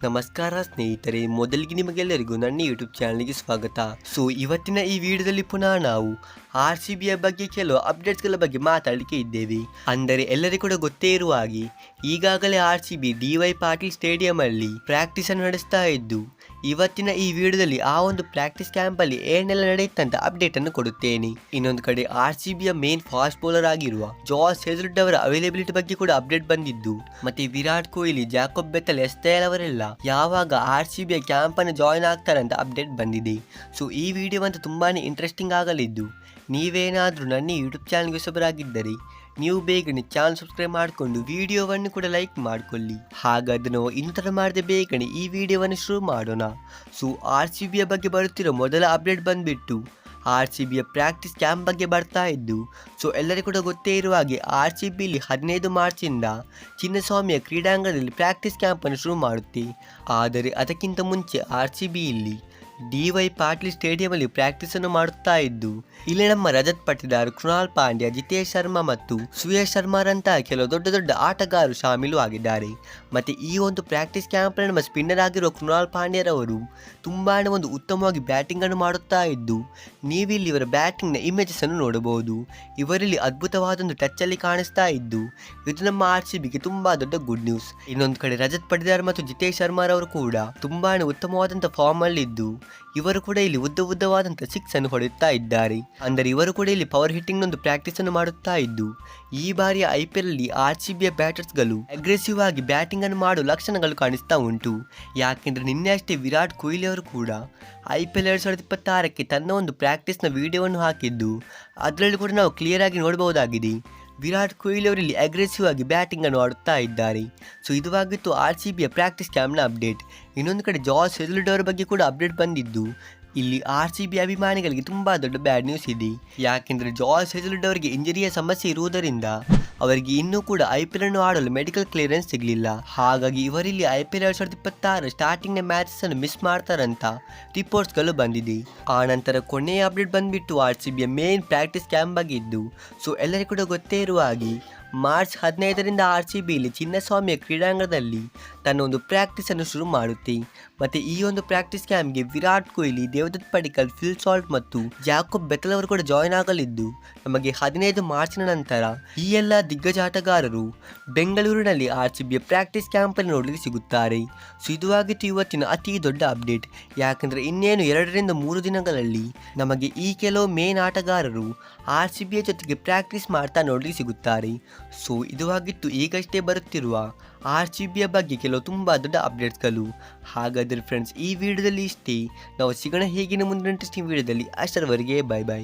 ನಮಸ್ಕಾರ ಸ್ನೇಹಿತರೆ, ಮೊದಲಿಗೆ ನಿಮಗೆಲ್ಲರಿಗೂ ನನ್ನ ಯೂಟ್ಯೂಬ್ ಚಾನಲ್ಗೆ ಸ್ವಾಗತ. ಇವತ್ತಿನ ಈ ವಿಡಿಯೋದಲ್ಲಿ ಪುನಃ ನಾವು RCBಯ ಬಗ್ಗೆ ಕೆಲವು ಅಪ್ಡೇಟ್ಸ್ಗಳ ಬಗ್ಗೆ ಮಾತಾಡಲಿಕ್ಕೆ ಇದ್ದೇವೆ. ಅಂದರೆ ಎಲ್ಲರಿಗೂ ಕೂಡ ಗೊತ್ತೇ ಇರುವ ಹಾಗೆ ಈಗಾಗಲೇ RCB DY ಪಾಟೀಲ್ ಸ್ಟೇಡಿಯಂ ಅಲ್ಲಿ ಪ್ರಾಕ್ಟೀಸ್ ಅನ್ನು ನಡೆಸ್ತಾ ಇದ್ದು, ಇವತ್ತಿನ ಈ ವಿಡಿಯೋದಲ್ಲಿ ಆ ಒಂದು ಪ್ರಾಕ್ಟೀಸ್ ಕ್ಯಾಂಪ್ ಅಲ್ಲಿ ಏನೆಲ್ಲ ನಡೆಯುತ್ತಂತ ಅಪ್ಡೇಟ್ ಅನ್ನು ಕೊಡುತ್ತೇನೆ. ಇನ್ನೊಂದು ಕಡೆ RCBಯ ಮೇನ್ ಫಾಸ್ಟ್ ಬೌಲರ್ ಆಗಿರುವ ಜಾಸ್ ಹೇಜಲ್ವುಡ್ ಅವರ ಅವೈಲೇಬಿಲಿಟಿ ಬಗ್ಗೆ ಕೂಡ ಅಪ್ಡೇಟ್ ಬಂದಿದ್ದು, ಮತ್ತೆ ವಿರಾಟ್ ಕೊಹ್ಲಿ, ಜಾಕೋಬ್ ಬೆಥೆಲ್, ಎಸ್ಟೈಲ್ ಅವರೆಲ್ಲ ಯಾವಾಗ RCBಯ ಕ್ಯಾಂಪ್ ಅನ್ನು ಜಾಯಿನ್ ಆಗ್ತಾರೆ ಅಂತ ಅಪ್ಡೇಟ್ ಬಂದಿದೆ. ಈ ವಿಡಿಯೋ ಅಂತೂ ತುಂಬಾನೇ ಇಂಟ್ರೆಸ್ಟಿಂಗ್ ಆಗಲಿದ್ದು, ನೀವೇನಾದರೂ ನನ್ನ ಯೂಟ್ಯೂಬ್ ಚಾನಲ್ಗೆ ಹೊಸಬರಾಗಿದ್ದರೆ ನೀವು ಬೇಗನೆ ಚಾನಲ್ ಸಬ್ಸ್ಕ್ರೈಬ್ ಮಾಡಿಕೊಂಡು ವಿಡಿಯೋವನ್ನು ಕೂಡ ಲೈಕ್ ಮಾಡಿಕೊಳ್ಳಿ. ಹಾಗಾದ್ರೆ ನಾವು ಇಂತರ ಮಾಡದೆ ಬೇಗನೆ ಈ ವಿಡಿಯೋವನ್ನು ಶುರು ಮಾಡೋಣ. RCBಯ ಬಗ್ಗೆ ಬರುತ್ತಿರೋ ಮೊದಲ ಅಪ್ಡೇಟ್ ಬಂದ್ಬಿಟ್ಟು RCBಯ ಪ್ರಾಕ್ಟೀಸ್ ಕ್ಯಾಂಪ್ ಬಗ್ಗೆ ಬರ್ತಾ ಇದ್ದು, ಎಲ್ಲರಿಗೂ ಕೂಡ ಗೊತ್ತೇ ಇರುವ ಹಾಗೆ RCBಲಿ 15 ಮಾರ್ಚಿಂದ ಚಿನ್ನಸ್ವಾಮಿಯ ಕ್ರೀಡಾಂಗಣದಲ್ಲಿ ಪ್ರಾಕ್ಟೀಸ್ ಕ್ಯಾಂಪ್ ಅನ್ನು ಶುರು ಮಾಡುತ್ತೆ. ಆದರೆ ಅದಕ್ಕಿಂತ ಮುಂಚೆ RCB ಇಲ್ಲಿ DY ಪಾಟೀಲ್ ಸ್ಟೇಡಿಯಂ ಅಲ್ಲಿ ಪ್ರಾಕ್ಟೀಸ್ ಅನ್ನು ಮಾಡುತ್ತಾ ಇದ್ದು, ಇಲ್ಲಿ ನಮ್ಮ ರಜತ್ ಪಟಿದಾರ್, ಕೃಣಾಲ್ ಪಾಂಡ್ಯ, ಜಿತೇಶ್ ಶರ್ಮಾ ಮತ್ತು ಸುಯೇಶ್ ಶರ್ಮಾರಂತಹ ಕೆಲವು ದೊಡ್ಡ ದೊಡ್ಡ ಆಟಗಾರರು ಶಾಮೀಲು ಆಗಿದ್ದಾರೆ. ಮತ್ತೆ ಈ ಒಂದು ಪ್ರಾಕ್ಟೀಸ್ ಕ್ಯಾಂಪ್ ನಮ್ಮ ಸ್ಪಿನ್ನರ್ ಆಗಿರುವ ಕೃಣಾಲ್ ಪಾಂಡ್ಯರವರು ತುಂಬಾನೇ ಒಂದು ಉತ್ತಮವಾಗಿ ಬ್ಯಾಟಿಂಗ್ ಅನ್ನು ಮಾಡುತ್ತಾ ಇದ್ದು, ನೀವಿಲ್ಲಿ ಇವರ ಬ್ಯಾಟಿಂಗ್ ನ ಇಮೇಜಸ್ ಅನ್ನು ನೋಡಬಹುದು. ಇವರಲ್ಲಿ ಅದ್ಭುತವಾದೊಂದು ಟಚ್ ಅಲ್ಲಿ ಕಾಣಿಸ್ತಾ ಇದ್ದು, ಇದು ನಮ್ಮ RCBಗೆ ತುಂಬಾ ದೊಡ್ಡ ಗುಡ್ ನ್ಯೂಸ್. ಇನ್ನೊಂದು ಕಡೆ ರಜತ್ ಪಟಿದಾರ್ ಮತ್ತು ಜಿತೇಶ್ ಶರ್ಮಾರವರು ಕೂಡ ತುಂಬಾನೇ ಉತ್ತಮವಾದಂತಹ ಫಾರ್ಮ್ ಅಲ್ಲಿ ಇದ್ದು, ಇವರು ಕೂಡ ಇಲ್ಲಿ ಉದ್ದವಾದಂತಹ ಸಿಕ್ಸ್ ಅನ್ನು ಹೊಡೆಯುತ್ತಾ ಇದ್ದಾರೆ. ಅಂದರೆ ಇವರು ಕೂಡ ಇಲ್ಲಿ ಪವರ್ ಹಿಟ್ಟಿಂಗ್ ಒಂದು ಪ್ರಾಕ್ಟೀಸ್ ಅನ್ನು ಮಾಡುತ್ತಾ ಇದ್ದು, ಈ ಬಾರಿಯ IPL ಅಲ್ಲಿ RCBಯ ಬ್ಯಾಟರ್ಸ್ ಗಳು ಅಗ್ರೆಸಿವ್ ಆಗಿ ಬ್ಯಾಟಿಂಗ್ ಅನ್ನು ಮಾಡುವ ಲಕ್ಷಣಗಳು ಕಾಣಿಸ್ತಾ ಉಂಟು. ಯಾಕೆಂದ್ರೆ ನಿನ್ನೆ ಅಷ್ಟೇ ವಿರಾಟ್ ಕೊಹ್ಲಿ ಅವರು ಕೂಡ IPL 2026ಕ್ಕೆ ತನ್ನ ಒಂದು ಪ್ರಾಕ್ಟೀಸ್ ನ ವಿಡಿಯೋವನ್ನು ಹಾಕಿದ್ದು, ಅದರಲ್ಲಿ ಕೂಡ ನಾವು ಕ್ಲಿಯರ್ ಆಗಿ ನೋಡಬಹುದಾಗಿದೆ ವಿರಾಟ್ ಕೊಹ್ಲಿ ಅವರಲ್ಲಿ ಅಗ್ರೆಸಿವ್ ಆಗಿ ಬ್ಯಾಟಿಂಗ್ ಅನ್ನು ಆಡುತ್ತಾ ಇದ್ದಾರೆ. ಇದುವಾಗಿತ್ತು RCBಯ ಪ್ರಾಕ್ಟೀಸ್ ಕ್ಯಾಂಪ್ನ ಅಪ್ಡೇಟ್. ಇನ್ನೊಂದು ಕಡೆ ಜಾಸ್ ಹೇಜಲ್ವುಡ್ ಅವರ ಬಗ್ಗೆ ಕೂಡ ಅಪ್ಡೇಟ್ ಬಂದಿದ್ದು, ಇಲ್ಲಿ RCB ಅಭಿಮಾನಿಗಳಿಗೆ ತುಂಬಾ ದೊಡ್ಡ ಬ್ಯಾಡ್ ನ್ಯೂಸ್ ಇದೆ. ಯಾಕೆಂದ್ರೆ ಜಾಸ್ ಹೇಜಲ್ವುಡ್ ಅವರಿಗೆ ಇಂಜರಿಯ ಸಮಸ್ಯೆ ಇರುವುದರಿಂದ ಅವರಿಗೆ ಇನ್ನೂ ಕೂಡ IPL ಅನ್ನು ಆಡಲು ಮೆಡಿಕಲ್ ಕ್ಲಿಯರೆನ್ಸ್ ಸಿಗಲಿಲ್ಲ. ಹಾಗಾಗಿ ಇವರಲ್ಲಿ IPL 2026 ಸ್ಟಾರ್ಟಿಂಗ್ ನ ಮ್ಯಾಚಸ್ ಅನ್ನು ಮಿಸ್ ಮಾಡ್ತಾರಂತ ರಿಪೋರ್ಟ್ಸ್ ಗಳು ಬಂದಿದೆ. ಆ ನಂತರ ಕೊನೆಯ ಅಪ್ಡೇಟ್ ಬಂದ್ಬಿಟ್ಟು RCBಯ ಮೇನ್ ಪ್ರಾಕ್ಟೀಸ್ ಕ್ಯಾಂಪ್ ಬಗ್ಗೆ ಇದ್ದು, ಎಲ್ಲರಿಗೂ ಕೂಡ ಗೊತ್ತೇ ಇರುವ ಹಾಗೆ ಮಾರ್ಚ್ 15ರಿಂದ RCB ಇಲ್ಲಿ ಚಿನ್ನಸ್ವಾಮಿಯ ಕ್ರೀಡಾಂಗಣದಲ್ಲಿ ತನ್ನ ಒಂದು ಪ್ರಾಕ್ಟೀಸ್ ಅನ್ನು ಶುರು ಮಾಡುತ್ತೆ. ಮತ್ತೆ ಈ ಒಂದು ಪ್ರಾಕ್ಟೀಸ್ ಕ್ಯಾಂಪ್ಗೆ ವಿರಾಟ್ ಕೊಹ್ಲಿ, ದೇವದತ್ ಪಡಿಕ್ಕಲ್, ಫಿಲ್ ಸಾಲ್ಟ್ ಮತ್ತು ಜಾಕೋಬ್ ಬೆಥೆಲ್ ಅವರು ಕೂಡ ಜಾಯಿನ್ ಆಗಲಿದ್ದು, ನಮಗೆ 15 ಮಾರ್ಚ್ನ ನಂತರ ಈ ಎಲ್ಲ ದಿಗ್ಗಜ ಆಟಗಾರರು ಬೆಂಗಳೂರಿನಲ್ಲಿ RCBಯ ಪ್ರಾಕ್ಟೀಸ್ ಕ್ಯಾಂಪ್ ಅಲ್ಲಿ ನೋಡಲಿಕ್ಕೆ ಸಿಗುತ್ತಾರೆ. ಇದುವಾಗಿತ್ತು ಇವತ್ತಿನ ಅತಿ ದೊಡ್ಡ ಅಪ್ಡೇಟ್. ಯಾಕಂದ್ರೆ ಇನ್ನೇನು 2 ರಿಂದ 3 ದಿನಗಳಲ್ಲಿ ನಮಗೆ ಈ ಕೆಲವು ಮೇನ್ ಆಟಗಾರರು RCBಯ ಜೊತೆಗೆ ಪ್ರಾಕ್ಟೀಸ್ ಮಾಡ್ತಾ ನೋಡಲಿಕ್ಕೆ ಸಿಗುತ್ತಾರೆ. ಇದುವಾಗಿತ್ತು ಈಗಷ್ಟೇ ಬರುತ್ತಿರುವ RCBಯ ಬಗ್ಗೆ ಕೆಲವು ತುಂಬಾ ದೊಡ್ಡ ಅಪ್ಡೇಟ್ಸ್ಗಳು. ಹಾಗಾದರೆ ಫ್ರೆಂಡ್ಸ್, ಈ ವಿಡಿಯೋದಲ್ಲಿ ಇಷ್ಟೇ. ನಾವು ಸಿಗೋಣ ಹೇಗಿನ ಮುಂದಿನ ಇಂಟ್ರೆಸ್ಟಿಂಗ್ ವಿಡಿಯೋದಲ್ಲಿ. ಅಷ್ಟರವರೆಗೆ ಬೈ ಬೈ.